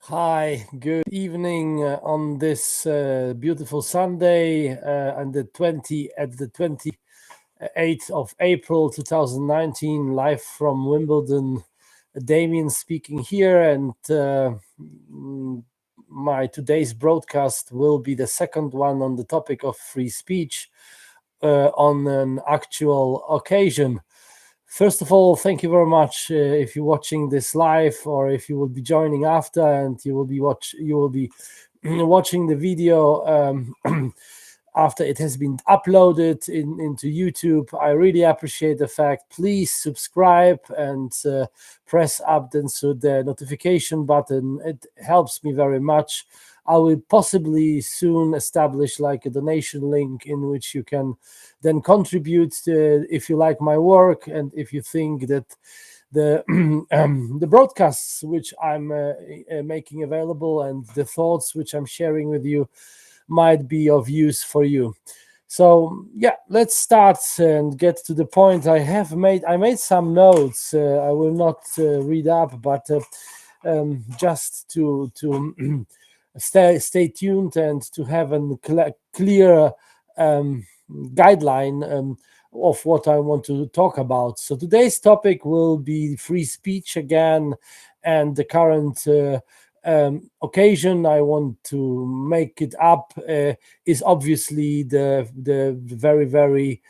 Hi, good evening on this beautiful Sunday and the 28th of April 2019, live from Wimbledon. Damien speaking here, and my today's broadcast will be the second one on the topic of free speech on an actual occasion. First of all, thank you very much if you're watching this live, or if you will be joining after, and you will be watching the video after it has been uploaded into YouTube. I really appreciate the fact. Please subscribe and press up the notification button. It helps me very much. I will possibly soon establish like a donation link in which you can then contribute if you like my work, and if you think that the the broadcasts which I'm making available and the thoughts which I'm sharing with you might be of use for you. So yeah, let's start and get to the point. I made some notes. I will not read up, but just to stay tuned and to have a clear guideline of what I want to talk about. So today's topic will be free speech again, and the current occasion I want to make it up is obviously the very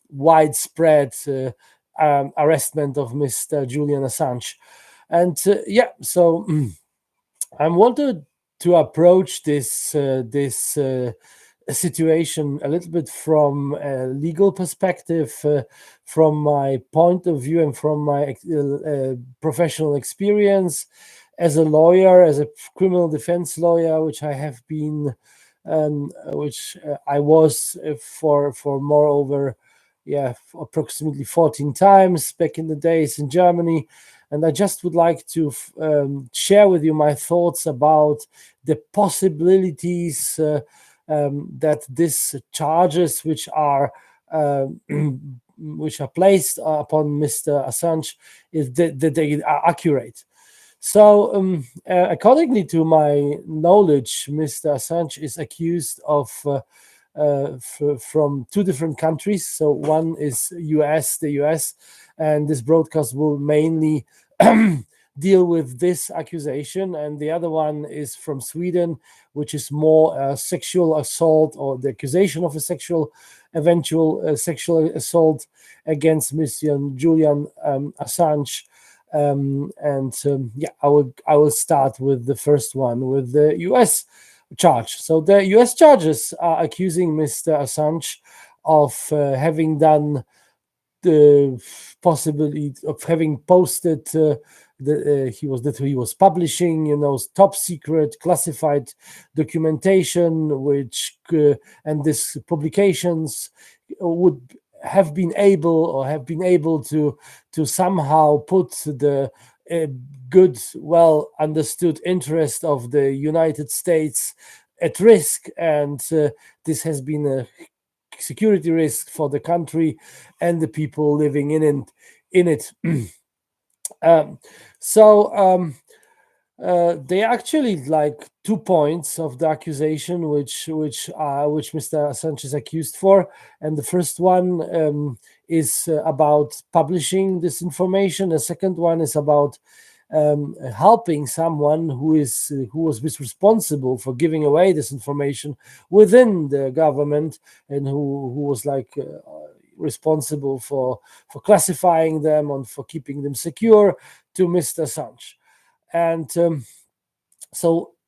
widespread arrestment of Mr. Julian Assange. And so I wanted to approach this situation a little bit from a legal perspective, from my point of view and from my professional experience as a lawyer, as a criminal defense lawyer, which I have been, which I was for moreover, approximately 14 times back in the days in Germany. And I just would like to share with you my thoughts about the possibilities that these charges, which are placed upon Mr. Assange, is that they are accurate. So, accordingly to my knowledge, Mr. Assange is accused of from two different countries. So one is the US, and this broadcast will mainly deal with this accusation, and the other one is from Sweden, which is more sexual assault, or the accusation of a eventual sexual assault against Mr. Julian Assange. I will start with the first one, with the US charge. So the US charges are accusing Mr. Assange of having done the possibility of having posted he was publishing, top secret classified documentation, which and these publications would have been able to somehow put the good, well understood interest of the United States at risk, and this has been a security risk for the country and the people living in it. They actually like 2 points of the accusation which Mr. Assange is accused for, and the first one is about publishing this information. The second one is about helping someone who was responsible for giving away this information within the government, and who was like responsible for classifying them and for keeping them secure, to Mr. Assange. And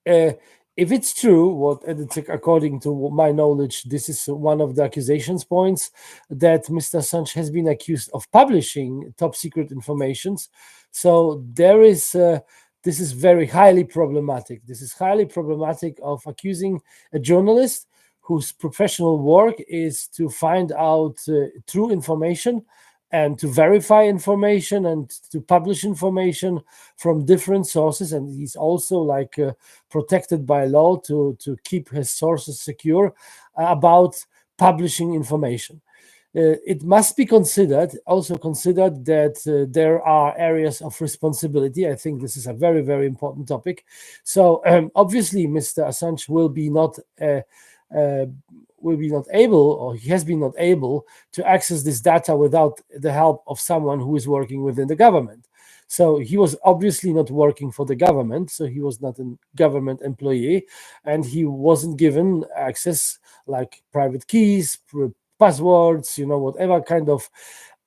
if it's true, according to my knowledge, this is one of the accusations points, that Mr. Assange has been accused of publishing top secret informations. So this is very highly problematic. This is highly problematic of accusing a journalist whose professional work is to find out true information and to verify information and to publish information from different sources. And he's also protected by law to keep his sources secure about publishing information. it must be also considered that there are areas of responsibility. I think this is a very, very important topic. So obviously, Mr. Assange uh, will be not able, or he has been not able to access this data without the help of someone who is working within the government. So he was obviously not working for the government, so he was not a government employee, and he wasn't given access like private keys, passwords, whatever kind of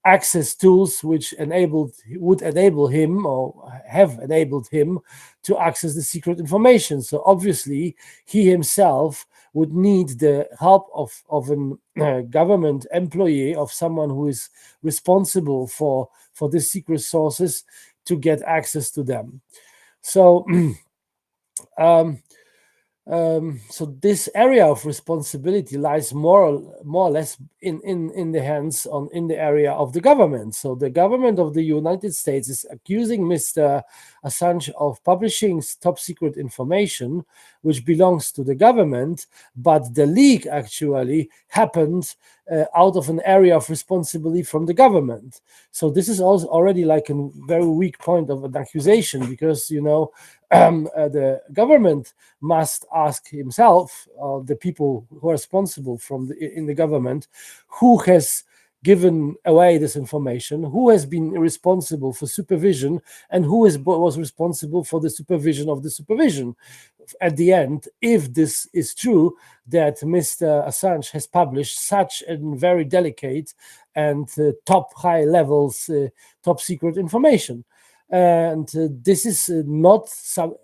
access tools which would enable him or have enabled him to access the secret information. So obviously he himself would need the help of a government employee, of someone who is responsible for the secret sources, to get access to them. So um, so this area of responsibility lies more or less in the hands in the area of the government. So the government of the United States is accusing Mr. Assange of publishing top secret information which belongs to the government, but the leak actually happened out of an area of responsibility from the government. So this is also already like a very weak point of an accusation, because the government must ask himself, the people who are responsible in the government, who has given away this information, who has been responsible for supervision, and who was responsible for the supervision of the supervision. At the end, if this is true, that Mr. Assange has published such a very delicate and top high levels, top secret information. And this is not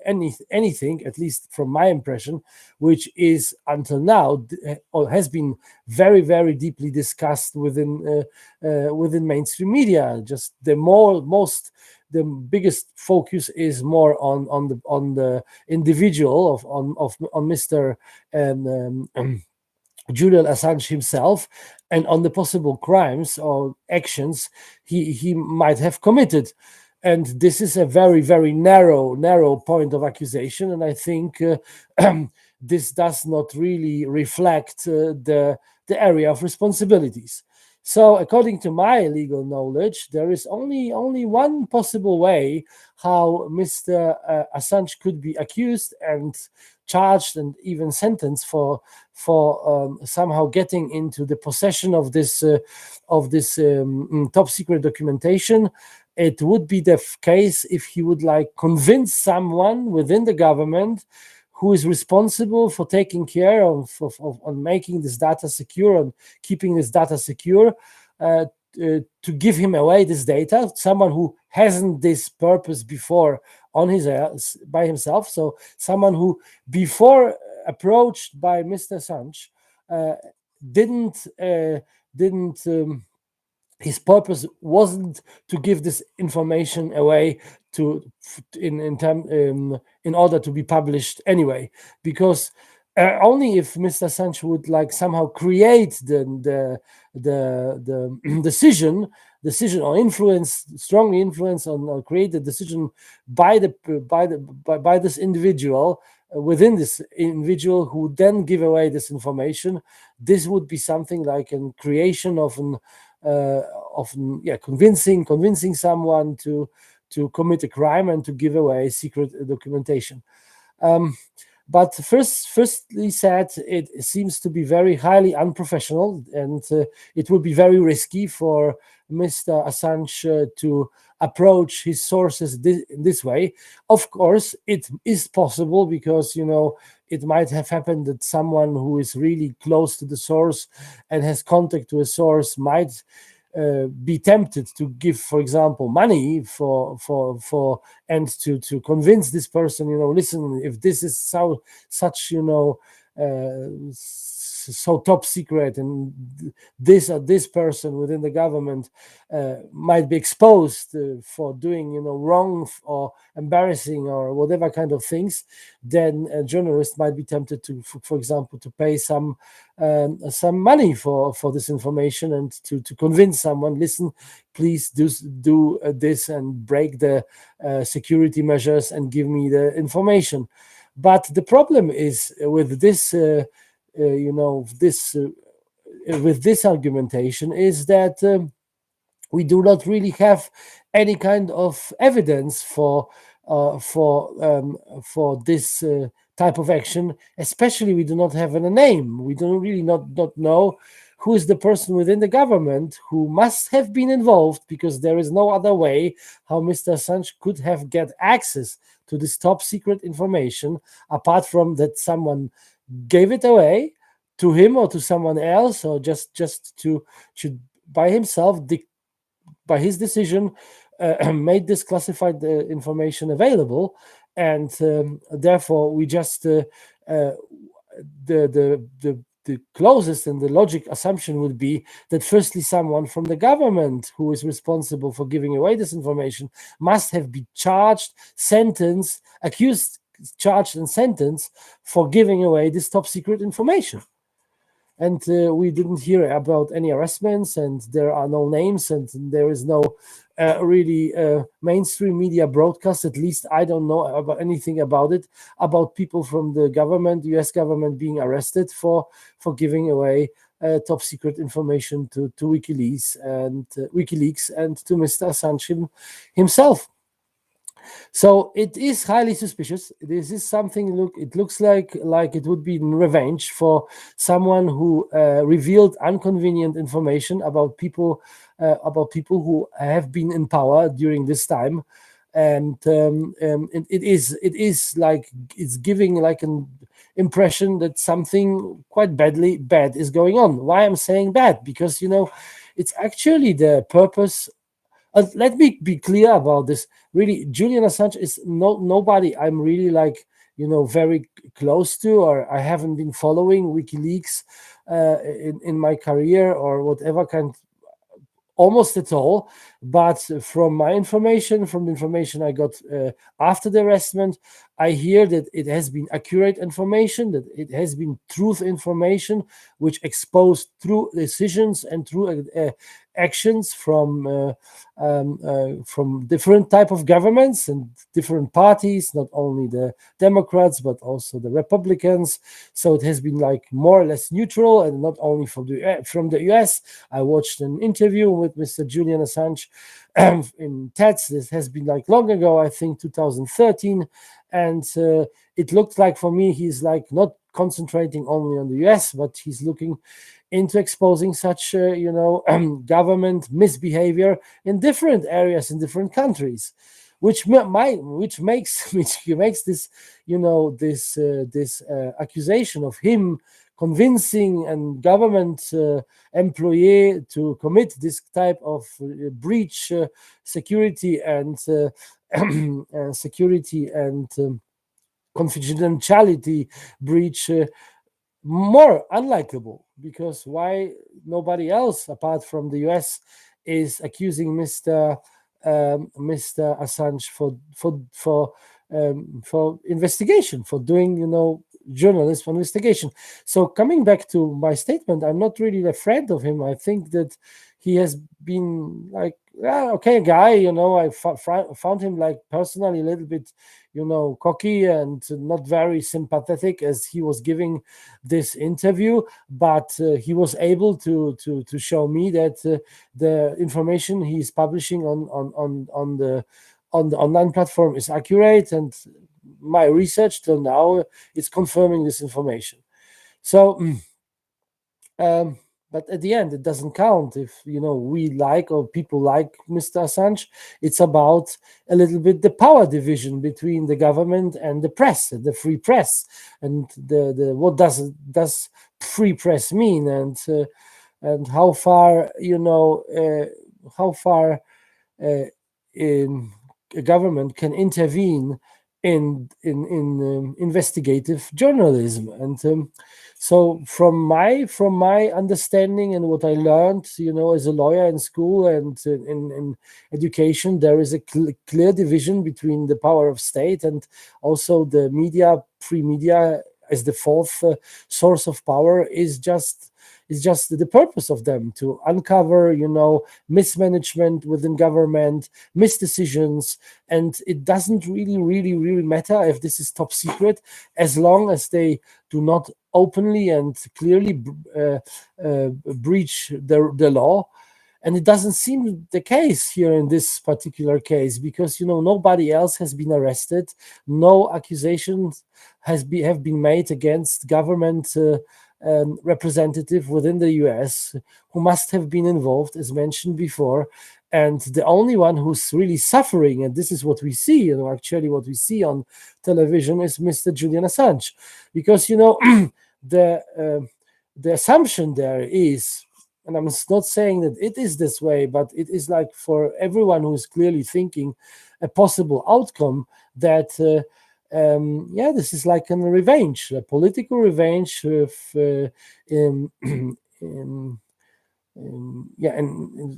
anything, at least from my impression, which is until now or has been very, very deeply discussed within mainstream media. Just the biggest focus is more on the individual on Mr. Julian Assange himself, and on the possible crimes or actions he might have committed. And this is a very, very narrow point of accusation, and I think this does not really reflect the area of responsibilities. So according to my legal knowledge, there is only one possible way how Mr. Assange could be accused and charged and even sentenced for somehow getting into the possession of this top secret documentation. It would be the case if he would convince someone within the government who is responsible for taking care of on making this data secure, and keeping this data secure, to give him away this data, someone who hasn't this purpose before by himself. So someone who, before approached by Mr. Assange, didn't his purpose wasn't to give this information away in order to be published anyway, because only if Mr. Assange would somehow create the decision or strongly influence or create the decision by this individual, within this individual who then give away this information, this would be something like a creation of convincing someone to commit a crime and to give away secret documentation. But firstly said, it seems to be very highly unprofessional, and it would be very risky for Mr. Assange to approach his sources this way. Of course, it is possible, because it might have happened that someone who is really close to the source and has contact to a source might be tempted to give, for example, money and to convince this person, listen, if this is such so top secret, and this person within the government might be exposed for doing wrong or embarrassing or whatever kind of things, then a journalist might be tempted to, for example, to pay some money for this information, and to convince someone, listen, please do this and break the security measures and give me the information. But the problem is with this with this argumentation is that we do not really have any kind of evidence for this type of action. Especially, we do not have a name. We don't really not know who is the person within the government who must have been involved, because there is no other way how Mr. Assange could have get access to this top secret information apart from that someone gave it away to him or to someone else, or just to by himself, by his decision, made this classified information available. And therefore we just the closest and the logic assumption would be that firstly someone from the government who is responsible for giving away this information must have been charged, sentenced, accused, charged and sentenced for giving away this top secret information. And we didn't hear about any arrestments, and there are no names, and there is no really mainstream media broadcast. At least I don't know about anything about it, about people from the government, US government, being arrested for giving away top secret information to WikiLeaks and to Mr. Assange himself. So it is highly suspicious. This is something. It looks like it would be in revenge for someone who revealed inconvenient information about people who have been in power during this time, and it is like it's giving like an impression that something quite bad is going on. Why I'm saying bad? Because it's actually the purpose. Let me be clear about this. Really, Julian Assange is nobody I'm really very close to, or I haven't been following WikiLeaks in my career or whatever kind, almost at all. But from the information I got after the arrestment, I hear that it has been accurate information, that it has been truth information, which exposed true decisions and true actions from different type of governments and different parties, not only the Democrats but also the Republicans. So it has been more or less neutral, and not only from the US. I watched an interview with Mr. Julian Assange in TEDx. This has been long ago, I think 2013, and it looked like for me he's not concentrating only on the US, but he's looking into exposing such government misbehavior in different areas in different countries, which makes this this accusation of him convincing a government employee to commit this type of breach, security and confidentiality breach, more unlikable. Because why nobody else apart from the US is accusing Mr. Assange for investigation, for doing journalist investigation. So coming back to my statement, I'm not really a friend of him. I think that he has been okay guy. I found him personally a little bit cocky and not very sympathetic as he was giving this interview, but he was able to show me that the information he is publishing on the online platform is accurate, and my research till now is confirming this information. So but at the end, it doesn't count if we or people like Mr. Assange. It's about a little bit the power division between the government and the press, the free press, and the what does free press mean, and how far a government can intervene in investigative journalism. And so from my understanding and what I learned as a lawyer in school and in education, there is a clear division between the power of state and also the media, free media, as the fourth source of power is just the purpose of them to uncover, mismanagement within government, misdecisions, and it doesn't really matter if this is top secret, as long as they do not openly and clearly breach the law. And it doesn't seem the case here in this particular case, because nobody else has been arrested, no accusations have been made against government representative within the US who must have been involved, as mentioned before. And the only one who's really suffering, and this is what we see, actually what we see on television, is Mr. Julian Assange, because the assumption there is, and I'm not saying that it is this way, but it is like for everyone who's clearly thinking a possible outcome that this is like a revenge, a political revenge and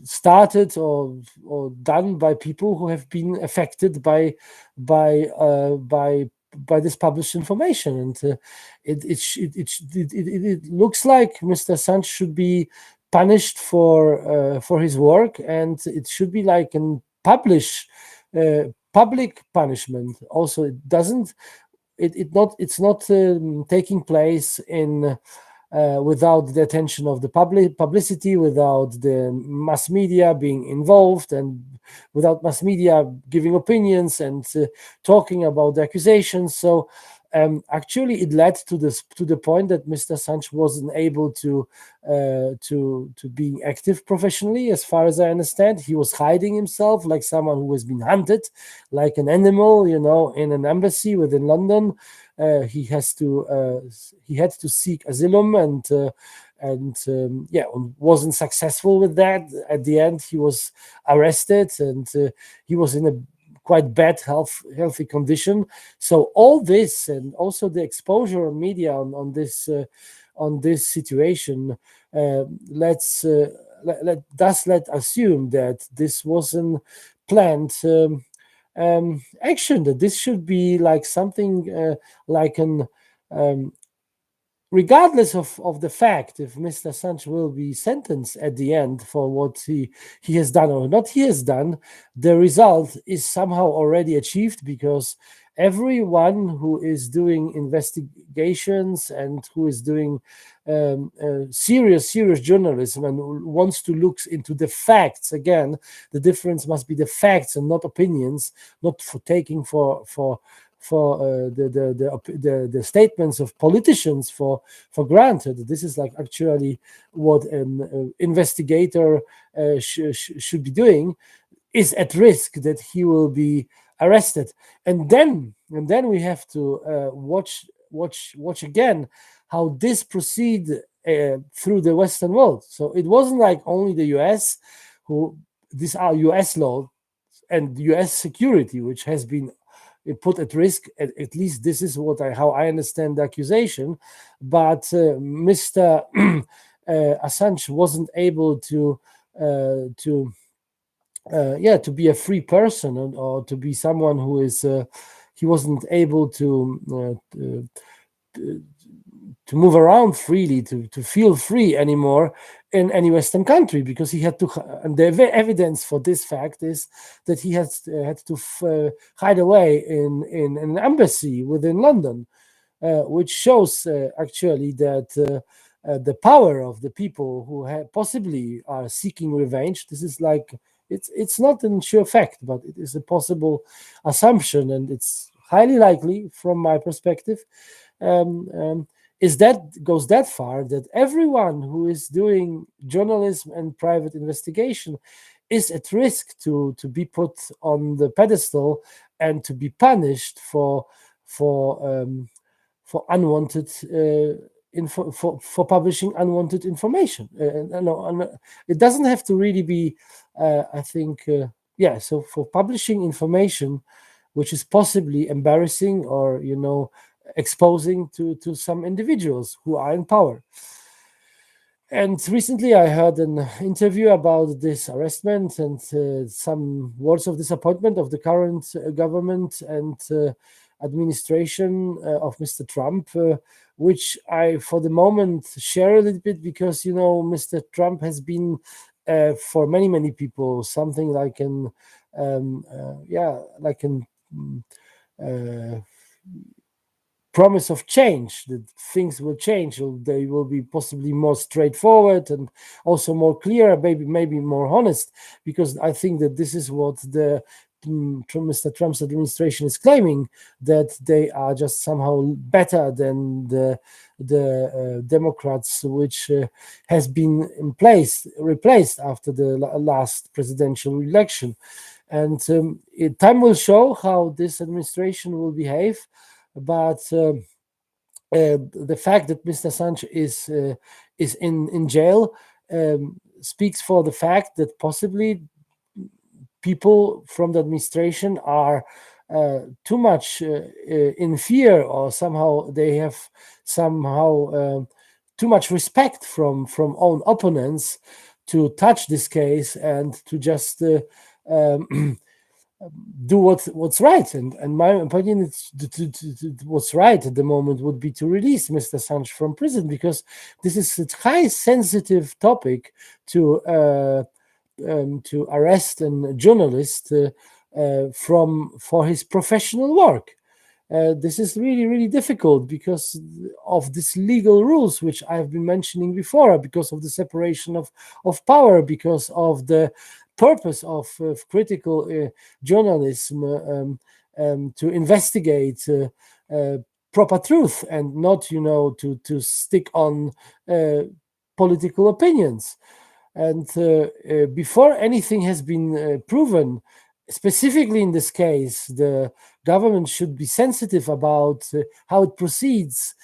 started or done by people who have been affected by this published information. And it looks like Mr. Assange should be punished for his work, and it should be like a public punishment. Also, it's not taking place in without the attention of the publicity, without the mass media being involved, and without mass media giving opinions and talking about the accusations. So actually, it led to the point that Mr. Assange wasn't able to be active professionally, as far as I understand. He was hiding himself like someone who has been hunted, like an animal, in an embassy within London. He had to seek asylum and wasn't successful with that. At the end, he was arrested, and he was in a quite bad healthy condition. So all this, and also the exposure on media on this situation, let assume that this wasn't planned action, that this should be like something like an regardless of the fact if Mr. Assange will be sentenced at the end for what he has done or not he has done, the result is somehow already achieved, because everyone who is doing investigations and who is doing serious journalism and wants to look into the facts, again, the difference must be the facts and not opinions, not for taking for the statements of politicians for granted. This is like actually what an investigator should be doing, is at risk that he will be arrested. And then we have to watch again how this proceed through the Western world. So it wasn't like only the US who, these are US law and US security which has been put at risk. At least this is how I understand the accusation. But Mr. Assange wasn't able to be a free person, or to be someone who is he wasn't able to move around freely, to feel free anymore in any Western country, because he had to, and the evidence for this fact is that he had to hide away in an embassy within London, which shows actually that the power of the people who possibly are seeking revenge. This is like, it's not a sure fact, but it is a possible assumption, and it's highly likely from my perspective, goes that far, that everyone who is doing journalism and private investigation is at risk to be put on the pedestal and to be punished for unwanted for publishing unwanted information. It doesn't have to really be, I think, so for publishing information which is possibly embarrassing or exposing to some individuals who are in power. And recently I heard an interview about this arrestment and some words of disappointment of the current government, and administration of Mr. Trump, which I, for the moment, share a little bit because, Mr. Trump has been, for many people, something like an promise of change, that things will change, or they will be possibly more straightforward and also more clear, maybe more honest, because I think that this is what the Mr. Trump's administration is claiming, that they are just somehow better than the Democrats, which has been replaced after the last presidential election. And time will show how this administration will behave. But the fact that Mr. Assange is in jail speaks for the fact that possibly people from the administration are too much in fear, or somehow they have too much respect from own opponents to touch this case and to just do what's right. And my opinion is what's right at the moment would be to release Mr. Assange from prison, because this is a high sensitive topic to arrest a journalist for his professional work. This is really difficult because of these legal rules, which I've been mentioning before, because of the separation of power, because of the purpose of critical journalism to investigate proper truth and not, to stick on political opinions. And before anything has been proven, specifically in this case, the government should be sensitive about how it proceeds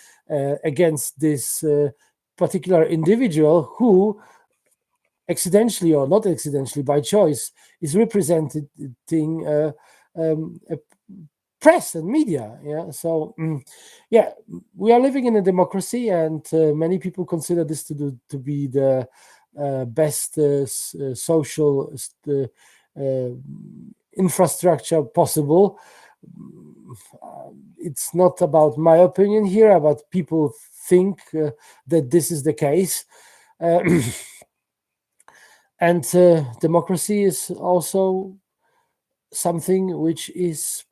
against this particular individual who, accidentally or not accidentally, by choice, is representing press and media. So we are living in a democracy, and many people consider this to be the best social infrastructure possible. It's not about my opinion here, but people think that this is the case. And democracy is also something which is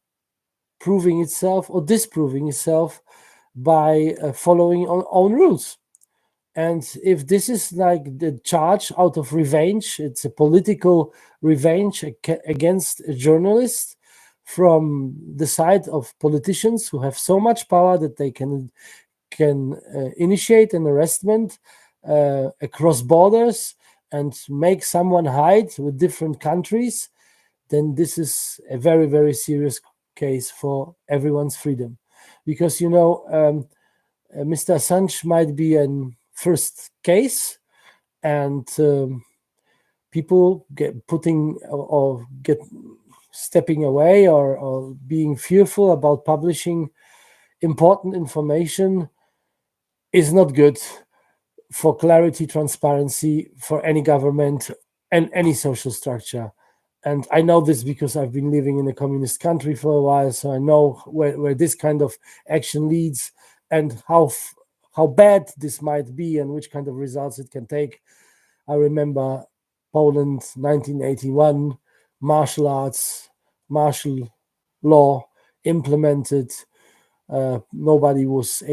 proving itself or disproving itself by following own rules. And if this is like the charge out of revenge, it's a political revenge against a journalist from the side of politicians who have so much power that they can initiate an arrestment across borders and make someone hide with different countries, then this is a very serious case for everyone's freedom. Because, Mr. Assange might be an first case, and people get stepping away or being fearful about publishing important information is not good for clarity, transparency for any government and any social structure. And I know this because I've been living in a communist country for a while, so I know where this kind of action leads and how bad this might be and which kind of results it can take. I remember Poland, 1981, martial arts, martial law implemented. Nobody was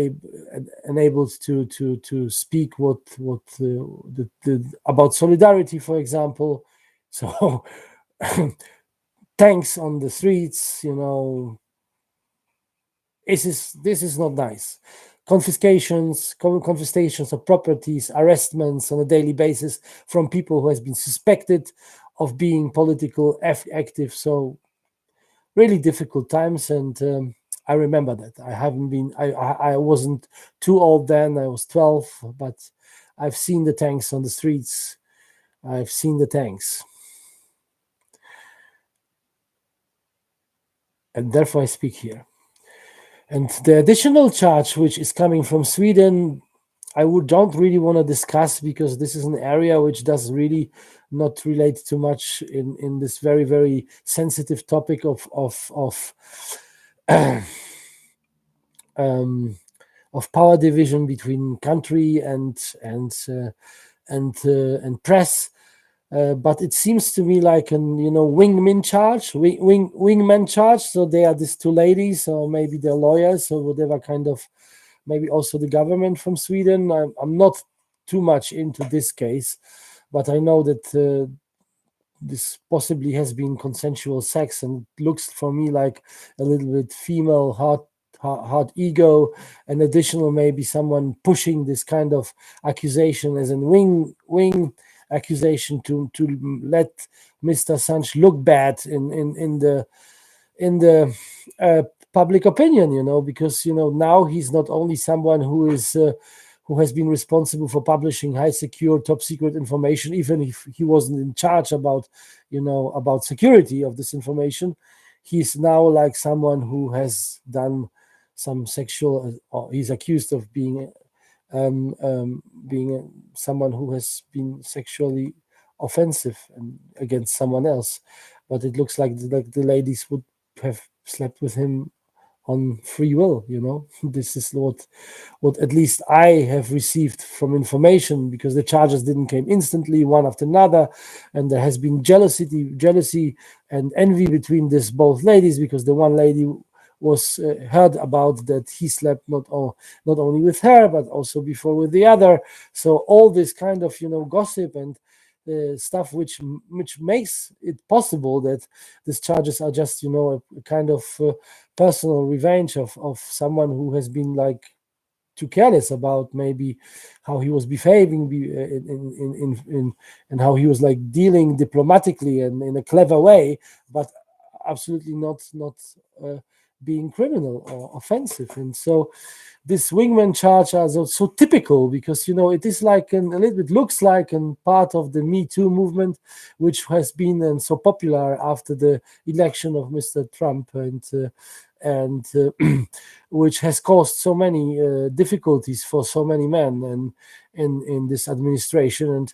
enabled to speak about solidarity, for example. So tanks on the streets, this is not nice. Confiscations of properties, arrestments on a daily basis from people who has been suspected of being political active. So really difficult times, and I remember that. I wasn't too old then. I was 12, but I've seen the tanks on the streets. I've seen the tanks. And therefore I speak here. And the additional charge, which is coming from Sweden, don't really want to discuss, because this is an area which does really not relate too much in this very sensitive topic of of power division between country and press. But it seems to me like an wingman charge. So they are these two ladies, or maybe they're lawyers, or whatever kind of, maybe also the government from Sweden. I'm not too much into this case, but I know that this possibly has been consensual sex, and it looks for me like a little bit female hard ego, and additional maybe someone pushing this kind of accusation as a wing accusation to let Mr. Assange look bad in the public opinion, because now he's not only someone who has been responsible for publishing high secure top secret information, even if he wasn't in charge about security of this information. He's now like someone who has done some sexual, or he's accused of being someone who has been sexually offensive and against someone else. But it looks like the ladies would have slept with him on free will. This is what at least I have received from information, because the charges didn't come instantly one after another, and there has been jealousy and envy between these both ladies, because the one lady was heard about that he slept not only with her but also before with the other. So all this kind of gossip and stuff which makes it possible that these charges are just a kind of personal revenge of someone who has been like too careless about maybe how he was behaving and how he was like dealing diplomatically and in a clever way, but absolutely not being criminal or offensive. And so this wingman charge are so typical, because it is like a little bit looks like a part of the Me Too movement, which has been so popular after the election of Mr. Trump, and which has caused so many difficulties for so many men and in this administration. And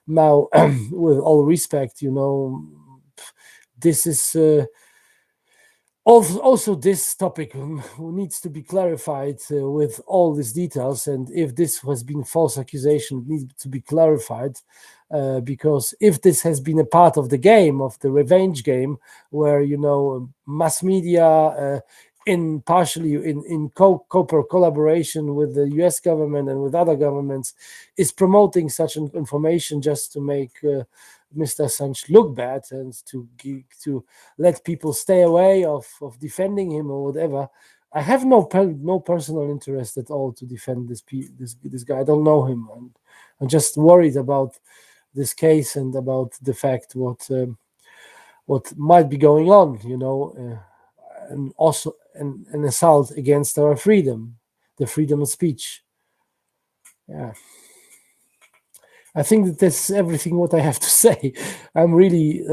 now, with all respect, this is. Also, this topic needs to be clarified with all these details, and if this has been false accusation, it needs to be clarified, because if this has been a part of the game, of the revenge game, where mass media, in partially in collaboration with the U.S. government and with other governments, is promoting such information just to make Mr. Assange look bad and to let people stay away of defending him or whatever. I have no personal interest at all to defend this guy. I don't know him, and I'm just worried about this case and about the fact what might be going on, and also an assault against our freedom, the freedom of speech. Yeah. I think that that's everything what I have to say. I'm really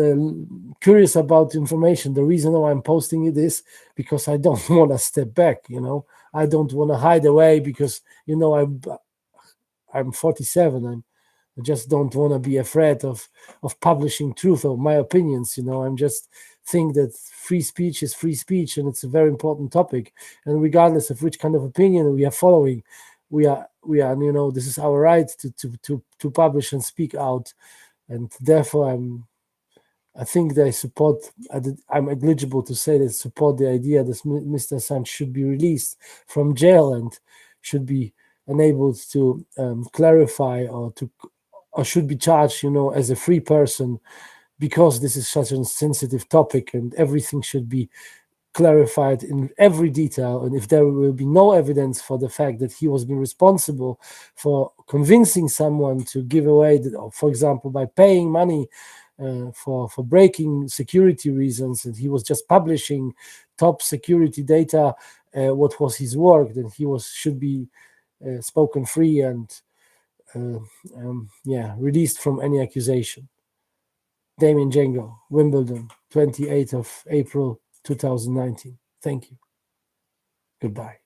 curious about information. The reason why I'm posting it is because I don't want to step back. I don't want to hide away, because I'm 47. I just don't want to be afraid of publishing truth or my opinions. I'm just think that free speech is free speech, and it's a very important topic. And regardless of which kind of opinion we are following, we are this is our right to publish and speak out. And therefore I think that I'm eligible to say that support the idea that Mr. Assange should be released from jail and should be enabled to clarify or should be charged as a free person, because this is such a sensitive topic and everything should be clarified in every detail. And if there will be no evidence for the fact that he was being responsible for convincing someone to give away, for example, by paying money for breaking security reasons, and he was just publishing top security data, what was his work, then he should be spoken free and released from any accusation. Damien Django, Wimbledon, 28th of April 2019. Thank you. Goodbye.